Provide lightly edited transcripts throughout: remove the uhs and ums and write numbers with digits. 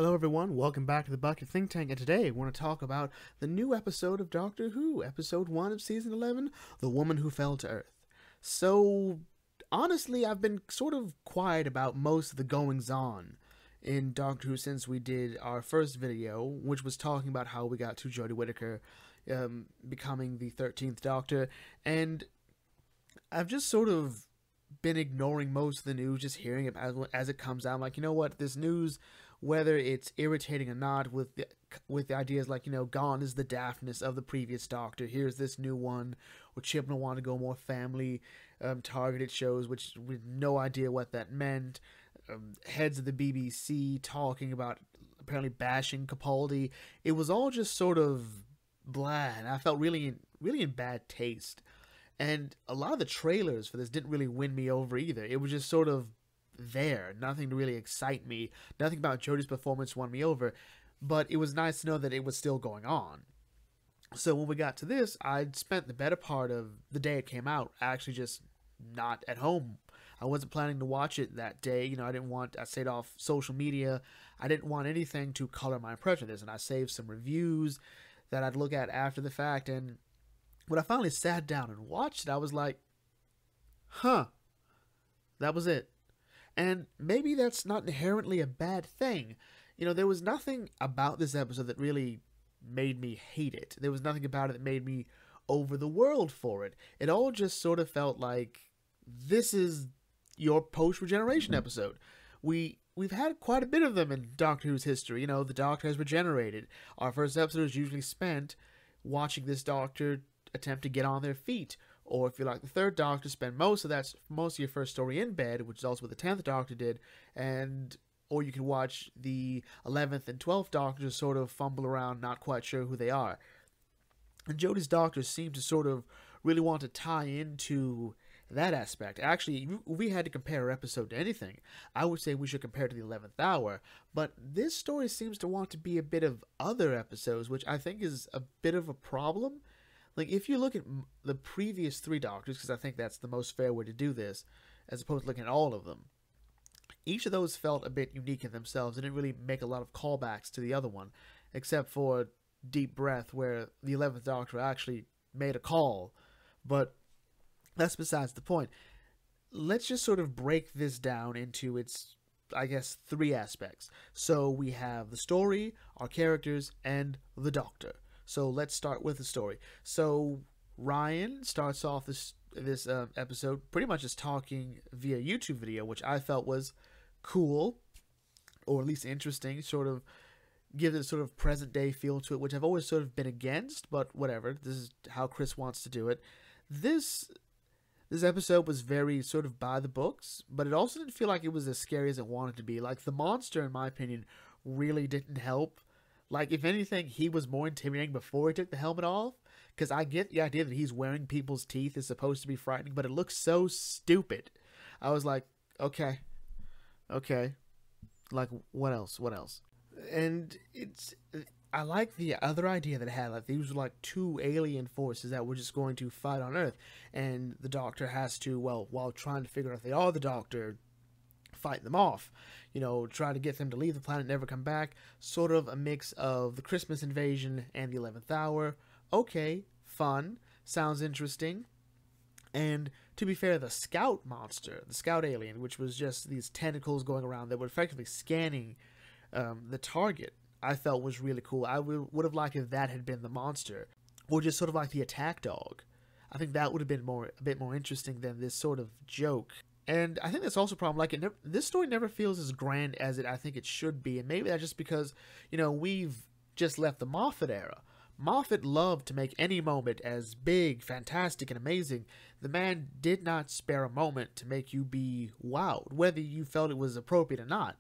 Hello everyone, welcome back to the Bucket Think Tank, and today we're going to talk about the new episode of Doctor Who, episode 1 of season 11, The Woman Who Fell to Earth. So, honestly, I've been sort of quiet about most of the goings-on in Doctor Who since we did our first video, which was talking about how we got to Jodie Whittaker becoming the 13th Doctor, and I've just sort of been ignoring most of the news, just hearing it as it comes out. I'm like, you know what, this news, whether it's irritating or not, with the ideas like, gone is the daftness of the previous Doctor. Here's this new one, where Chibnall wanted to go more family targeted shows, which we had no idea what that meant. Heads of the BBC talking about apparently bashing Capaldi. It was all just sort of blah, and I felt really in bad taste. And a lot of the trailers for this didn't really win me over either. It was just sort of there. Nothing to really excite me. Nothing about Jodie's performance won me over. But it was nice to know that it was still going on. So when we got to this, I'd spent the better part of the day it came out actually just not at home. I wasn't planning to watch it that day. I stayed off social media. I didn't want anything to color my impression of this. And I saved some reviews that I'd look at after the fact. And when I finally sat down and watched it, I was like, huh, that was it. And maybe that's not inherently a bad thing. There was nothing about this episode that really made me hate it. There was nothing about it that made me over the world for it. It all just sort of felt like this is your post-regeneration episode. We've had quite a bit of them in Doctor Who's history. The Doctor has regenerated. Our first episode is usually spent watching this Doctor attempt to get on their feet, or if you're like the third Doctor, spend most of your first story in bed, which is also what the 10th Doctor did, or you can watch the 11th and 12th Doctors sort of fumble around, not quite sure who they are. And Jodie's Doctors seem to sort of really want to tie into that aspect. Actually, if we had to compare our episode to anything, I would say we should compare it to the 11th Hour, but this story seems to want to be a bit of other episodes, which I think is a bit of a problem. Like, if you look at the previous 3 Doctors, because I think that's the most fair way to do this, as opposed to looking at all of them, each of those felt a bit unique in themselves. They didn't really make a lot of callbacks to the other one, except for Deep Breath, where the 11th Doctor actually made a call. But that's besides the point. Let's just sort of break this down into its, I guess, 3 aspects. So we have the story, our characters, and the Doctor. So let's start with the story. So Ryan starts off this episode pretty much just talking via YouTube video, which I felt was cool, or at least interesting, sort of gives it a sort of present day feel to it, which I've always sort of been against, but whatever. This is how Chris wants to do it. This episode was very sort of by the books, but it also didn't feel like it was as scary as it wanted to be. Like, the monster, in my opinion, really didn't help. Like, if anything, he was more intimidating before he took the helmet off, because I get the idea that he's wearing people's teeth is supposed to be frightening, but it looks so stupid. I was like, okay. Like, what else? And I like the other idea that it had, like, these were like 2 alien forces that were just going to fight on Earth, and the Doctor has to, well, while trying to figure out if they are the Doctor, fight them off, try to get them to leave the planet, never come back. Sort of a mix of the Christmas invasion and the 11th Hour. Okay, fun, sounds interesting. And to be fair, the scout monster, the scout alien, which was just these tentacles going around that were effectively scanning the target, I felt was really cool. I would have liked if that had been the monster, or just sort of like the attack dog. I think that would have been a bit more interesting than this sort of joke. And I think that's also a problem. Like, this story never feels as grand as I think it should be. And maybe that's just because, we've just left the Moffat era. Moffat loved to make any moment as big, fantastic, and amazing. The man did not spare a moment to make you be wowed, whether you felt it was appropriate or not.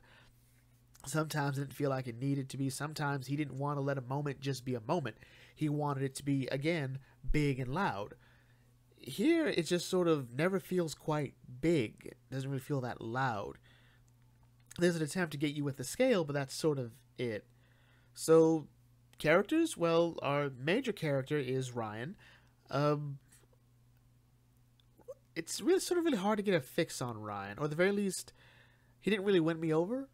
Sometimes it didn't feel like it needed to be. Sometimes he didn't want to let a moment just be a moment. He wanted it to be, again, big and loud. Here, it just sort of never feels quite big. It doesn't really feel that loud. There's an attempt to get you with the scale, but that's sort of it. So, characters? Well, our major character is Ryan. It's really hard to get a fix on Ryan, or at the very least, he didn't really win me over.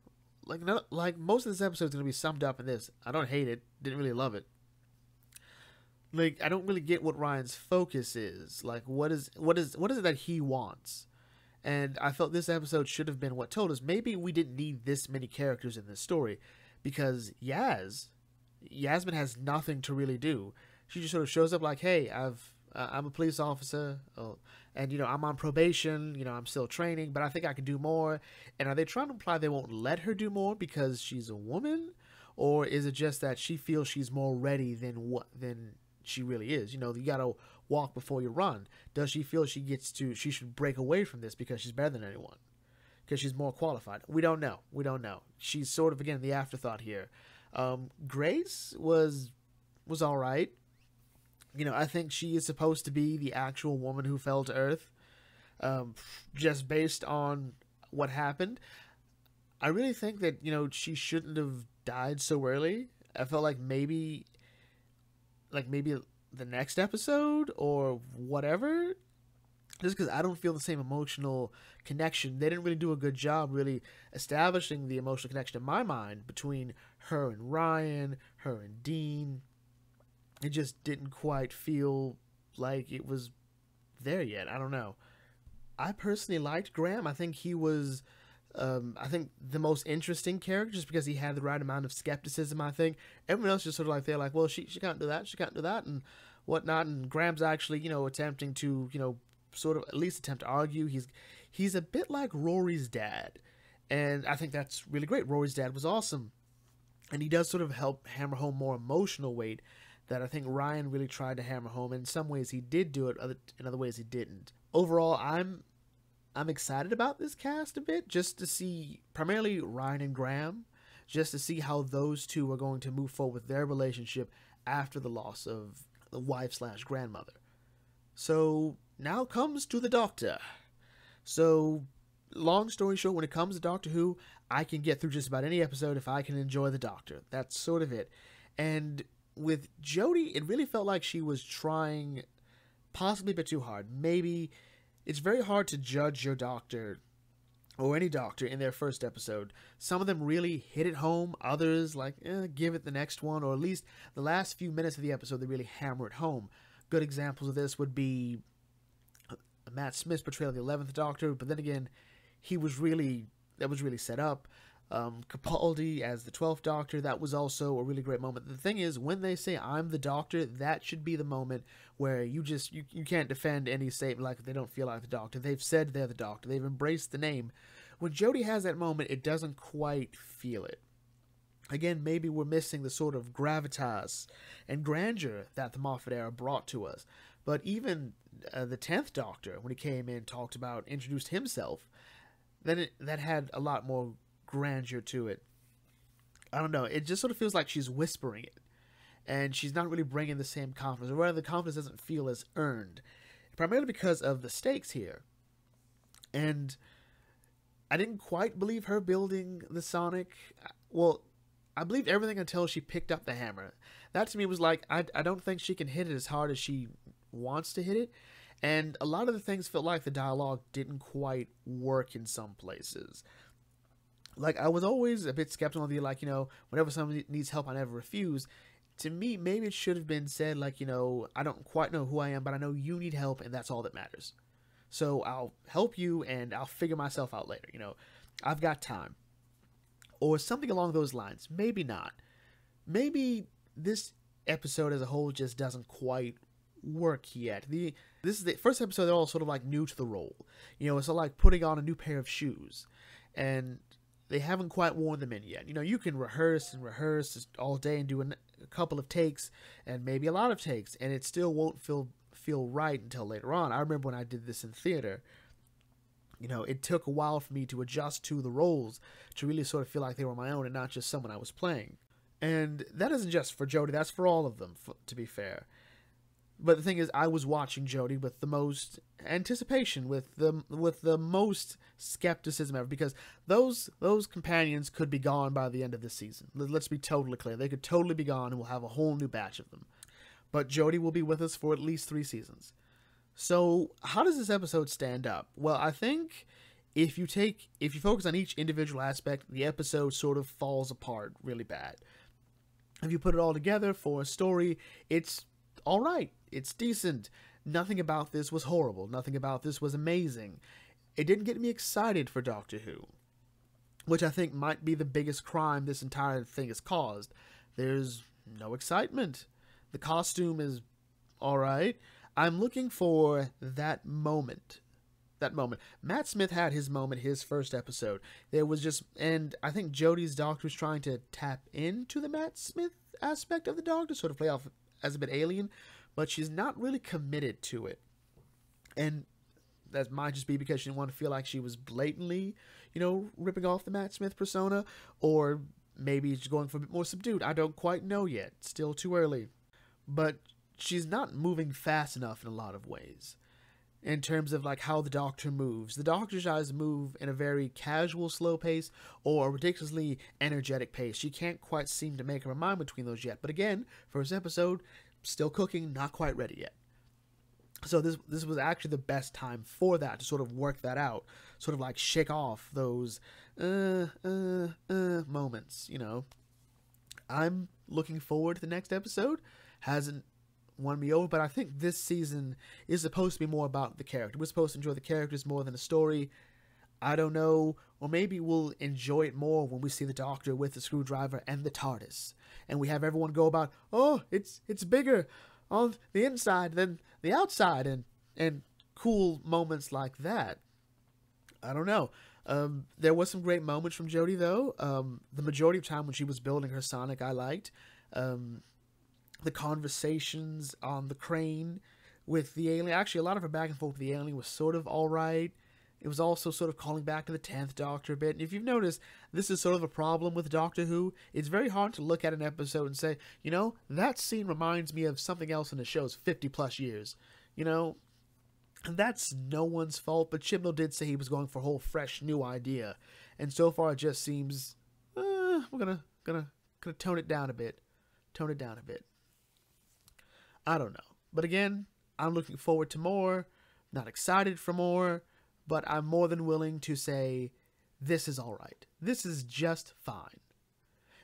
like most of this episode is gonna be summed up in this. I don't hate it. Didn't really love it. Like, I don't really get what Ryan's focus is. Like, what is it that he wants? And I felt this episode should have been what told us maybe we didn't need this many characters in this story, because Yasmin has nothing to really do. She just sort of shows up like, hey, I'm a police officer, and I'm on probation. I'm still training, but I think I can do more. And are they trying to imply they won't let her do more because she's a woman, or is it just that she feels she's more ready than she really is? You gotta walk before you run. Does she feel she should break away from this because she's better than anyone, because she's more qualified? We don't know. She's sort of, again, the afterthought here. Grace was all right. I think she is supposed to be the actual woman who fell to Earth, just based on what happened. I really think that she shouldn't have died so early. I felt like maybe the next episode or whatever, just because I don't feel the same emotional connection. They didn't really do a good job really establishing the emotional connection in my mind between her and Ryan, her and Dean. It just didn't quite feel like it was there yet. I don't know. I personally liked Graham. I think he was the most interesting character, just because he had the right amount of skepticism. I think everyone else just sort of like, they're like, well, she can't do that, and whatnot. And Graham's actually, attempting to, sort of at least attempt to argue. He's a bit like Rory's dad. And I think that's really great. Rory's dad was awesome. And he does sort of help hammer home more emotional weight that I think Ryan really tried to hammer home. In some ways he did do it, in other ways he didn't. Overall, I'm excited about this cast a bit, just to see primarily Ryan and Graham, just to see how those two are going to move forward with their relationship after the loss of the wife/grandmother. So now comes to the Doctor. So long story short, when it comes to Doctor Who, I can get through just about any episode if I can enjoy the Doctor. That's sort of it. And with Jodie, it really felt like she was trying possibly a bit too hard. Maybe it's very hard to judge your Doctor or any Doctor in their first episode. Some of them really hit it home. Others, give it the next one, or at least the last few minutes of the episode, they really hammer it home. Good examples of this would be Matt Smith's portrayal of the 11th Doctor, but then again, that was really set up. Capaldi as the 12th Doctor, that was also a really great moment. The thing is, when they say I'm the Doctor, that should be the moment where you can't defend any statement like they don't feel like the Doctor. They've said they're the Doctor. They've embraced the name. When Jodie has that moment, it doesn't quite feel it. Again, maybe we're missing the sort of gravitas and grandeur that the Moffat era brought to us. But even the 10th Doctor, when he came in, introduced himself, then that had a lot more grandeur to it. I don't know. It just sort of feels like she's whispering it, and she's not really bringing the same confidence, or rather, the confidence doesn't feel as earned, primarily because of the stakes here. And I didn't quite believe her building the Sonic. Well, I believed everything until she picked up the hammer. That to me was like, I don't think she can hit it as hard as she wants to hit it. And a lot of the things felt like the dialogue didn't quite work in some places. Like, I was always a bit skeptical of whenever somebody needs help, I never refuse. To me, maybe it should have been said, I don't quite know who I am, but I know you need help, and that's all that matters. So I'll help you, and I'll figure myself out later. I've got time. Or something along those lines. Maybe not. Maybe this episode as a whole just doesn't quite work yet. This is the first episode. They're all sort of like new to the role. It's like putting on a new pair of shoes, and they haven't quite worn them in yet. You can rehearse all day and do a couple of takes and maybe a lot of takes, and it still won't feel right until later on. I remember when I did this in theater. It took a while for me to adjust to the roles, to really sort of feel like they were my own and not just someone I was playing. And that isn't just for Jodie, that's for all of them, to be fair. But the thing is, I was watching Jodie with the most anticipation, with the most skepticism ever, because those companions could be gone by the end of this season. Let's be totally clear. They could totally be gone, and we'll have a whole new batch of them. But Jodie will be with us for at least 3 seasons. So, how does this episode stand up? Well, I think if you focus on each individual aspect, the episode sort of falls apart really bad. If you put it all together for a story, it's all right. It's decent. Nothing about this was horrible. Nothing about this was amazing. It didn't get me excited for Doctor Who, which I think might be the biggest crime this entire thing has caused. There's no excitement. The costume is all right. I'm looking for that moment. That moment. Matt Smith had his moment, his first episode. There was just, and I think Jodie's Doctor was trying to tap into the Matt Smith aspect of the Doctor, sort of play off as a bit alien, but she's not really committed to it. And that might just be because she didn't want to feel like she was blatantly, ripping off the Matt Smith persona, or maybe she's going for a bit more subdued. I don't quite know yet. Still too early. But she's not moving fast enough in a lot of ways. In terms of like how the Doctor moves. The Doctor's eyes move in a very casual, slow pace or a ridiculously energetic pace. She can't quite seem to make her mind between those yet. But again, first episode, still cooking, not quite ready yet. So this was actually the best time for that, to sort of work that out. Sort of like shake off those moments, I'm looking forward to the next episode. Hasn't won me over, but I think this season is supposed to be more about the character. We're supposed to enjoy the characters more than the story. I don't know, or maybe we'll enjoy it more when we see the Doctor with the screwdriver and the TARDIS, and we have everyone go about, oh, it's bigger on the inside than the outside, and cool moments like that. I don't know. There was some great moments from Jodie, though. The majority of time when she was building her Sonic, I liked. The conversations on the crane with the alien. Actually, a lot of her back and forth with the alien was sort of alright. It was also sort of calling back to the 10th Doctor a bit. And if you've noticed, this is sort of a problem with Doctor Who. It's very hard to look at an episode and say, that scene reminds me of something else in the show's 50 plus years. And that's no one's fault, but Chibnall did say he was going for a whole fresh new idea. And so far it just seems, we're gonna tone it down a bit. Tone it down a bit. I don't know. But again, I'm looking forward to more. Not excited for more. But I'm more than willing to say, this is alright. This is just fine.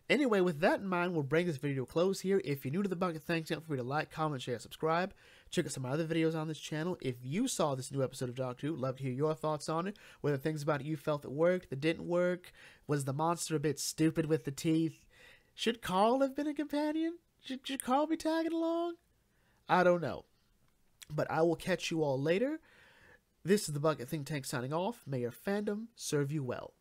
Anyway, with that in mind, we'll bring this video to a close here. If you're new to the Bucket, thanks again for free to like, comment, share, subscribe. Check out some other videos on this channel. If you saw this new episode of Doctor Who, love to hear your thoughts on it. Whether things about it you felt that worked, that didn't work. Was the monster a bit stupid with the teeth? Should Carl have been a companion? Should Carl be tagging along? I don't know. But I will catch you all later. This is the Bucket Think Tank signing off. May your fandom serve you well.